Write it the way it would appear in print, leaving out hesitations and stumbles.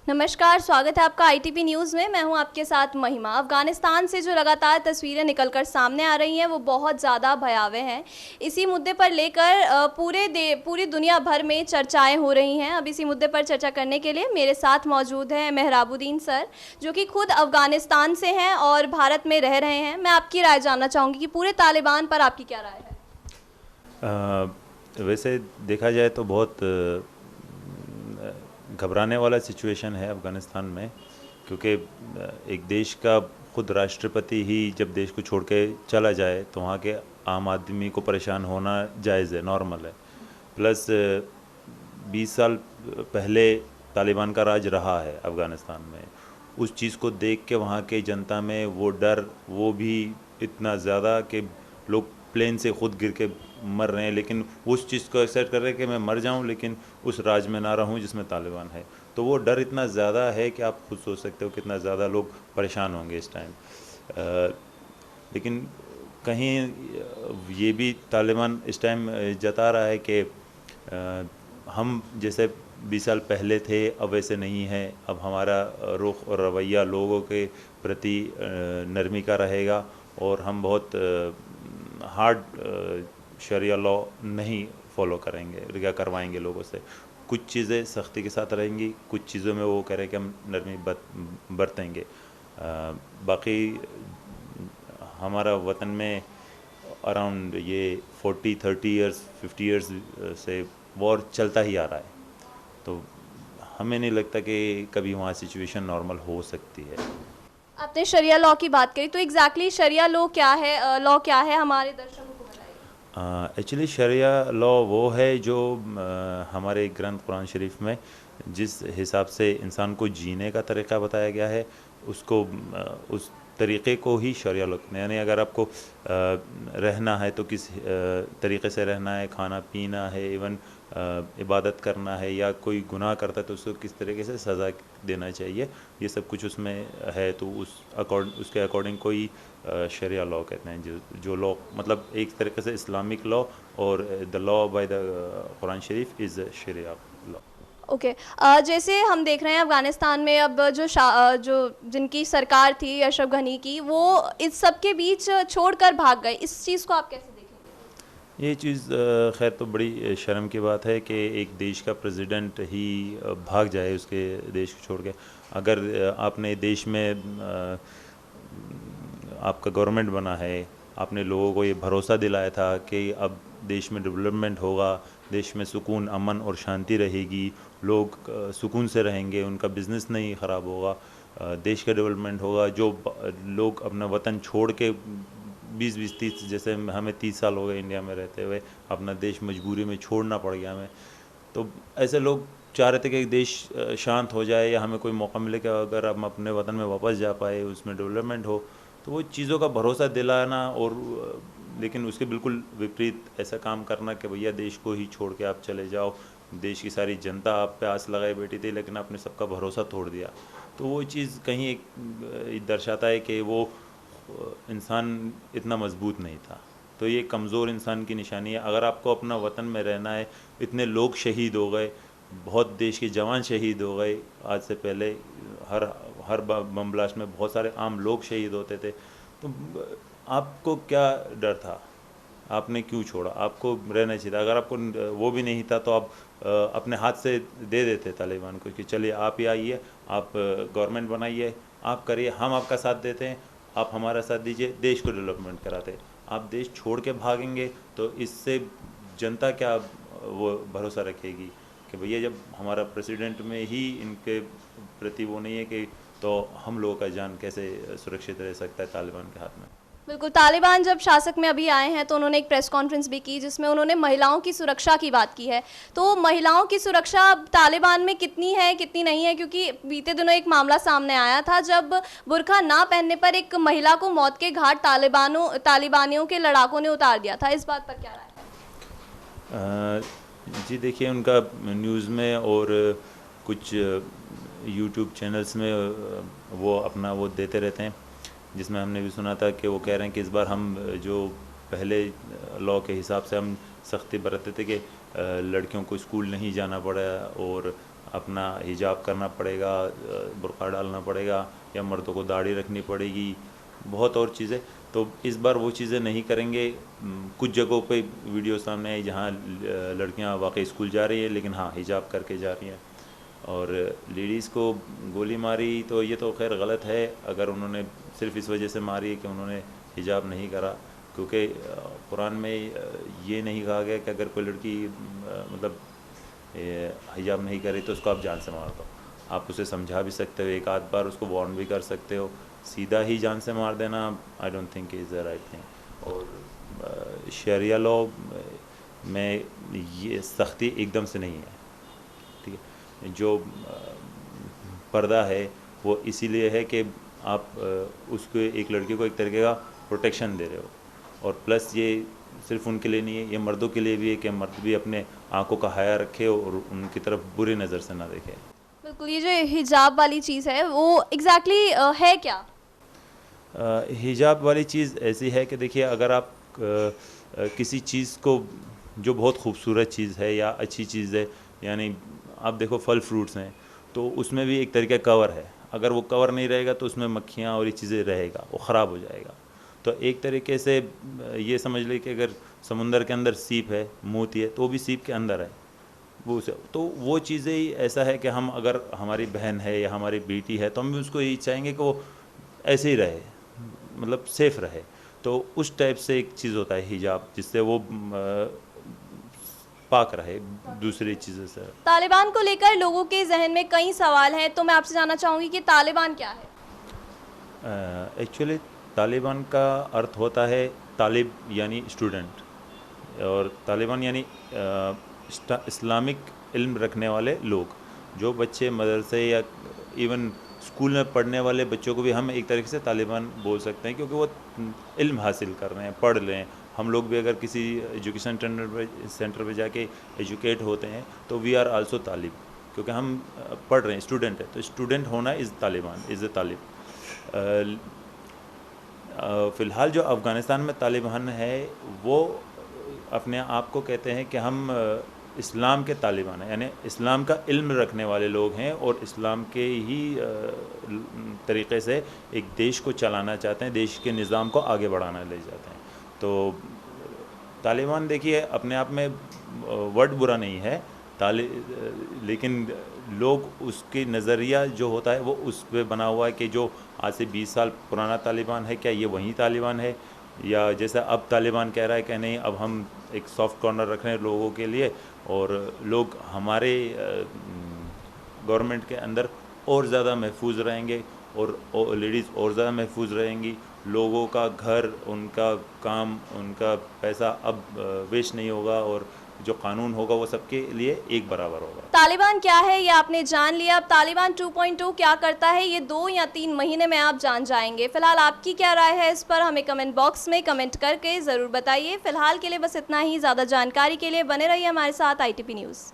नमस्कार, स्वागत है आपका आईटीपी न्यूज़ में। मैं हूं आपके साथ महिमा। अफ़गानिस्तान से जो लगातार तस्वीरें निकलकर सामने आ रही हैं वो बहुत ज़्यादा भयावह हैं। इसी मुद्दे पर लेकर पूरी दुनिया भर में चर्चाएं हो रही हैं। अब इसी मुद्दे पर चर्चा करने के लिए मेरे साथ मौजूद हैं मेहराबुद्दीन सर, जो कि खुद अफ़गानिस्तान से हैं और भारत में रह रहे हैं। मैं आपकी राय जानना चाहूँगी कि पूरे तालिबान पर आपकी क्या राय है? वैसे देखा जाए तो बहुत घबराने वाला सिचुएशन है अफ़गानिस्तान में, क्योंकि एक देश का खुद राष्ट्रपति ही जब देश को छोड़ के चला जाए तो वहाँ के आम आदमी को परेशान होना जायज़ है, नॉर्मल है। प्लस 20 साल पहले तालिबान का राज रहा है अफ़गानिस्तान में। उस चीज़ को देख के वहाँ के जनता में वो डर, वो भी इतना ज़्यादा कि लोग प्लेन से खुद गिर के मर रहे हैं, लेकिन उस चीज़ को एक्सेप्ट कर रहे हैं कि मैं मर जाऊं लेकिन उस राज में ना रहूं जिसमें तालिबान है। तो वो डर इतना ज़्यादा है कि आप खुद सोच सकते हो कितना ज़्यादा लोग परेशान होंगे इस टाइम। लेकिन कहीं ये भी तालिबान इस टाइम जता रहा है कि हम जैसे 20 साल पहले थे अब वैसे नहीं है। अब हमारा रुख और रवैया लोगों के प्रति नरमी का रहेगा और हम बहुत हार्ड शरिया लॉ नहीं फॉलो करेंगे या करवाएंगे लोगों से। कुछ चीज़ें सख्ती के साथ रहेंगी, कुछ चीज़ों में वो कह रहे हैं कि हम नरमी बरतेंगे। बाकी हमारा वतन में अराउंड ये 40-30 ईयर्स 50 ईयर्स से वॉर चलता ही आ रहा है, तो हमें नहीं लगता कि कभी वहाँ सिचुएशन नॉर्मल हो सकती है। आपने शरिया लॉ की बात करी, तो एग्जैक्टली शरिया लॉ क्या है हमारे दर्शकों को बताइए। एक्चुअली शरिया लॉ वो है जो हमारे ग्रंथ कुरान शरीफ में जिस हिसाब से इंसान को जीने का तरीक़ा बताया गया है, उसको उस तरीक़े को ही शरिया लॉ, यानी अगर आपको रहना है तो किस तरीक़े से रहना है, खाना पीना है, इवन इबादत करना है, या कोई गुनाह करता है तो उसको किस तरीके से सज़ा देना चाहिए, ये सब कुछ उसमें है। तो उसके अकॉर्डिंग कोई शरिया लॉ कहते हैं, जो लॉ मतलब एक तरीके से इस्लामिक लॉ, और the law by the Quran Sharif is sharia law. Okay. जैसे हम देख रहे हैं अफ़गानिस्तान में अब जो जिनकी सरकार थी अशरफ गनी की, वो इस सब के बीच छोड़कर भाग गए। इस चीज़ को आप कैसे देखेंगे? ये चीज़ खैर तो बड़ी शर्म की बात है कि एक देश का प्रेसिडेंट ही भाग जाए उसके देश को छोड़ के। अगर आपने देश में आपका गवर्नमेंट बना है, आपने लोगों को ये भरोसा दिलाया था कि अब देश में डेवलपमेंट होगा, देश में सुकून, अमन और शांति रहेगी, लोग सुकून से रहेंगे, उनका बिज़नेस नहीं ख़राब होगा, देश का डेवलपमेंट होगा। जो लोग अपना वतन छोड़ के 20-20 30, जैसे हमें 30 साल हो गए इंडिया में रहते हुए, अपना देश मजबूरी में छोड़ना पड़ गया हमें, तो ऐसे लोग चाह रहे थे कि देश शांत हो जाए या हमें कोई मौका मिले कि अगर हम अपने वतन में वापस जा पाए, उसमें डेवलपमेंट हो। तो वो चीज़ों का भरोसा दिलाना, और लेकिन उसके बिल्कुल विपरीत ऐसा काम करना कि भैया देश को ही छोड़ के आप चले जाओ, देश की सारी जनता आप पे आस लगाए बैठी थी लेकिन आपने सबका भरोसा तोड़ दिया। तो वो चीज़ कहीं एक दर्शाता है कि वो इंसान इतना मजबूत नहीं था। तो ये कमज़ोर इंसान की निशानी है। अगर आपको अपना वतन में रहना है, इतने लोग शहीद हो गए, बहुत देश के जवान शहीद हो गए, आज से पहले हर बम ब्लास्ट में बहुत सारे आम लोग शहीद होते थे, तो आपको क्या डर था? आपने क्यों छोड़ा? आपको रहना चाहिए था। अगर आपको वो भी नहीं था तो आप अपने हाथ से दे देते तालिबान को कि चलिए आप ही आइए, आप गवर्नमेंट बनाइए, आप करिए, हम आपका साथ देते हैं, आप हमारा साथ दीजिए, देश को डेवलपमेंट कराते। आप देश छोड़ के भागेंगे तो इससे जनता क्या वो भरोसा रखेगी कि भैया जब हमारा प्रेसिडेंट में ही इनके प्रति वो नहीं है कि, तो हम लोगों का जान कैसे सुरक्षित रह सकता है तालिबान के हाथ में। बिल्कुल। तालिबान जब शासक में अभी आए हैं तो उन्होंने एक प्रेस कॉन्फ्रेंस भी की जिसमें उन्होंने महिलाओं की सुरक्षा की बात की है। तो महिलाओं की सुरक्षा अब तालिबान में कितनी है कितनी नहीं है, क्योंकि बीते दिनों एक मामला सामने आया था जब बुर्का ना पहनने पर एक महिला को मौत के घाट तालिबानियों के लड़ाकों ने उतार दिया था। इस बात पर क्या राय है? जी देखिए, उनका न्यूज़ में और कुछ यूट्यूब चैनल्स में वो अपना वो देते रहते हैं, जिसमें हमने भी सुना था कि वो कह रहे हैं कि इस बार हम जो पहले लॉ के हिसाब से हम सख्ती बरतते थे कि लड़कियों को स्कूल नहीं जाना पड़ा, और अपना हिजाब करना पड़ेगा, बुर्का डालना पड़ेगा, या मर्दों को दाढ़ी रखनी पड़ेगी, बहुत और चीज़ें। तो इस बार वो चीज़ें नहीं करेंगे। कुछ जगहों पे वीडियो सामने आई जहाँ लड़कियाँ वाकई स्कूल जा रही है, लेकिन हाँ हिजाब करके जा रही हैं। और लेडीज़ को गोली मारी तो ये तो खैर गलत है, अगर उन्होंने सिर्फ इस वजह से मारी है कि उन्होंने हिजाब नहीं करा, क्योंकि कुरान में ये नहीं कहा गया कि अगर कोई लड़की मतलब हिजाब नहीं करे तो उसको आप जान से मार दो। आप उसे समझा भी सकते हो, एक आध बार उसको वार्न भी कर सकते हो। सीधा ही जान से मार देना I don't think is the right thing. और शरिया लॉ में ये सख्ती एकदम से नहीं है, ठीक है। जो पर्दा है वो इसीलिए है कि आप उसको एक लड़की को एक तरीके का प्रोटेक्शन दे रहे हो, और प्लस ये सिर्फ उनके लिए नहीं है, ये मर्दों के लिए भी है कि मर्द भी अपने आंखों का हया रखे और उनकी तरफ बुरी नज़र से ना देखे। बिल्कुल, ये जो हिजाब वाली चीज़ है वो एग्जैक्टली है क्या? हिजाब वाली चीज़ ऐसी है कि देखिए, अगर आप किसी चीज़ को जो बहुत खूबसूरत चीज़ है या अच्छी चीज़ है, यानी आप देखो फल फ्रूट्स हैं तो उसमें भी एक तरीके का कवर है, अगर वो कवर नहीं रहेगा तो उसमें मक्खियाँ और ये चीज़ें रहेगा, वो ख़राब हो जाएगा। तो एक तरीके से ये समझ लें कि अगर समुंदर के अंदर सीप है, मोती है, तो वो भी सीप के अंदर है, तो वो चीज़ें ही ऐसा है कि हम अगर हमारी बहन है या हमारी बेटी है तो हम भी उसको यही चाहेंगे कि वो ऐसे ही रहे, मतलब सेफ़ रहे। तो उस टाइप से एक चीज़ होता है हिजाब, जिससे वो पाक रहे दूसरी चीज़ों से। तालिबान को लेकर लोगों के जहन में कई सवाल हैं, तो मैं आपसे जानना चाहूँगी कि तालिबान क्या है? एक्चुअली तालिबान का अर्थ होता है तालिब यानी स्टूडेंट, और तालिबान यानी इस्लामिक इल्म रखने वाले लोग। जो बच्चे मदरसे या इवन स्कूल में पढ़ने वाले बच्चों को भी हम एक तरीके से तालिबान बोल सकते हैं, क्योंकि वो इल्म हासिल कर रहे हैं, पढ़ रहे हैं। हम लोग भी अगर किसी एजुकेशन सेंटर पे जाके एजुकेट होते हैं तो वी आर आल्सो तालिब, क्योंकि हम पढ़ रहे हैं, स्टूडेंट है, तो स्टूडेंट होना इज़ तालिबान, इज़ ए तालिब। फ़िलहाल जो अफ़गानिस्तान में तालिबान है वो अपने आप को कहते हैं कि हम इस्लाम के तालिबान हैं, यानी इस्लाम का इल्म रखने वाले लोग हैं और इस्लाम के ही तरीक़े से एक देश को चलाना चाहते हैं, देश के निज़ाम को आगे बढ़ाना ले जाते हैं। तो तालिबान देखिए अपने आप में वर्ड बुरा नहीं है, लेकिन लोग उसकी नज़रिया जो होता है वो उस पे बना हुआ है कि जो आज से 20 साल पुराना तालिबान है, क्या ये वही तालिबान है, या जैसा अब तालिबान कह रहा है कि नहीं, अब हम एक सॉफ्ट कॉर्नर रख रहे हैं लोगों के लिए और लोग हमारे गवर्नमेंट के अंदर और ज़्यादा महफूज रहेंगे और लेडीज़ और ज़्यादा महफूज रहेंगी। लोगों का घर, उनका काम, उनका पैसा अब वेस्ट नहीं होगा, और जो कानून होगा वो सबके लिए एक बराबर होगा। तालिबान क्या है ये आपने जान लिया, अब तालिबान 2.0 क्या करता है ये 2 या 3 महीने में आप जान जाएंगे। फिलहाल आपकी क्या राय है इस पर हमें कमेंट बॉक्स में कमेंट करके ज़रूर बताइए। फिलहाल के लिए बस इतना ही, ज़्यादा जानकारी के लिए बने रहिए हमारे साथ ITP न्यूज़।